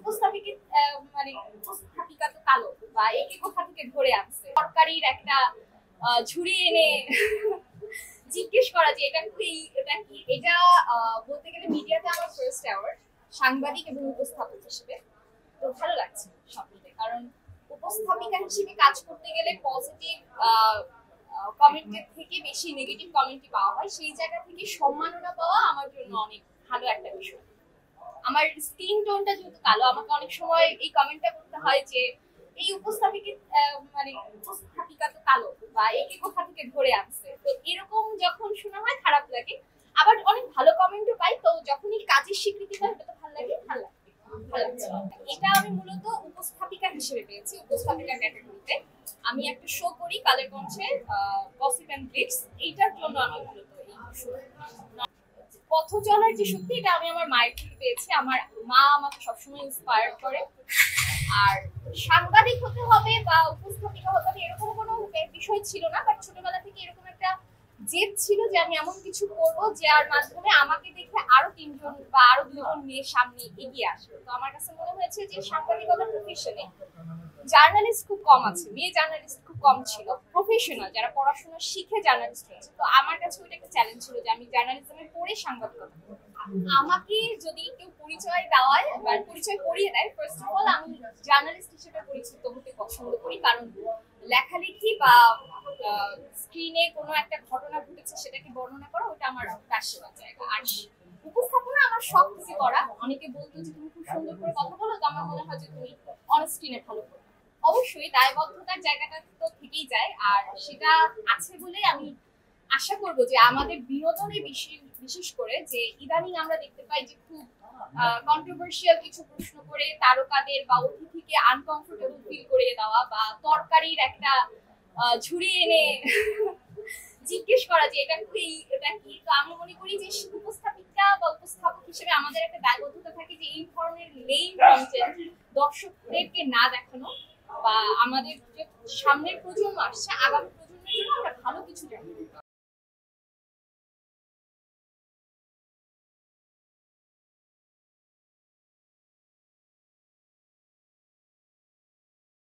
উপস্থাপিকা মানে উপস্থাপিকা তো কালো বা একে কোথা থেকে ধরে আনছে সরকারির একটা ঝুড়ি এনে জিজ্ঞেস করা যে এটা কি এটা বলতে গেলে মিডিয়াতে আমার ফার্স্ট অ্যাওয়ার্ড সাংবাদিক এবং উপস্থাপক হিসেবে। তো ভালো লাগছে সব মিলে, কারণ উপস্থাপিকা হিসেবে কাজ করতে গেলে পজিটিভ কমেন্টের থেকে বেশি নেগেটিভ কমেন্টই পাওয়া হয়। সেই জায়গা থেকে সম্মাননা পাওয়া আমার জন্য অনেক ভালো একটা বিষয়। আমার স্কিন টোনটা যেহেতু কালো, আমাকে অনেক সময় এই কমেন্টটা করতে হয় যে এই উপস্থাপিকা তো কালো বা একে কোথা থেকে ধরে আনছে। তো এরকম যখন শোনা হয় খারাপ লাগে, আবার অনেক ভালো কমেন্টও পাই। তো যখনই কাজের স্বীকৃতি পাই ওটা তো ভালো লাগে। এটা আমি মূলত উপস্থাপিকা হিসেবে পেয়েছি, উপস্থাপিকা ক্যাটাগরিতে। আমি একটা শো করি কালের কণ্ঠে, গসিপ এন্ড গ্লিটস। এইটার জন্য আমি মূলত এই শো। পথ চলার যে শক্তি, এটা আমি আমার মায়ের থেকে পেয়েছি। আমার মা আমাকে সবসময় ইন্সপায়ার করে। আর সাংবাদিক হতে হবে বা উপস্থাপিকা হতে হবে এরকম কোনো বিষয় ছিল না, বাট ছোটবেলা থেকে এরকম একটা জেদ ছিল যে আমি এমন কিছু করবো যার মাধ্যমে আমাকে দেখে আরো 3জন বা আরো 2জন মেয়ের সামনে এগিয়ে আসবে। তো আমার কাছে মনে হয়েছে যে সাংবাদিকতা প্রফেশনে জার্নালিস্ট খুব কম আছে, মেয়ে জার্নালিস্ট খুব কম ছিল, প্রফেশনাল যারা পড়াশোনা শিখে জার্নালিস্ট হয়েছে। তো আমার কাছে ওইটা একটা চ্যালেঞ্জ ছিল যে আমি জার্নালিজমে পড়ে সাংবাদিকতা করব। আমাকে যদি কেউ পরিচয় দেওয়ায় বা পরিচয় করিয়ে দেয়, ফার্স্ট অফ অল আমি জার্নালিস্ট হিসেবে পরিচিত হতে পছন্দ করি, কারণ লেখালেখি বা স্ক্রিনে কোনো একটা ঘটনা ঘটেছে সেটাকে বর্ণনা করা ওটা আমার প্যাশনের জায়গা। আর উপস্থাপনা আমার শখ থেকে করা। অনেকে বলতো যে তুমি খুব সুন্দর করে কথা বলো, তো আমার মনে হয় যে তুমি অন স্ক্রিনে ভালো করো। অবশ্যই দায়বদ্ধতার জায়গাটা তো থেকেই যায়, আর সেটা আছে বলেই আমি আশা করব যে আমাদের বিনোদনে বিশেষ করে যে ইদানিং আমরা দেখতে পাই যে খুব কন্ট্রোভার্সিয়াল কিছু প্রশ্ন করে তারকাদের বা অতিথিকে আনকমফোর্টেবল ফিল করে দেওয়া, বা তরকারির একটা ঝুড়ি এনে জিজ্ঞেস করা যে এটা কি। তো আমি মনে করি যে উপস্থাপিকা বা উপস্থাপক হিসেবে আমাদের একটা দায়বদ্ধতা থাকে যে এই ধরনের লেম কন্টেন্ট দর্শকদেরকে না দেখানো, বা আমাদের যে সামনের প্রজন্ম আসছে আগামী প্রজন্মের জন্য আমরা ভালো কিছু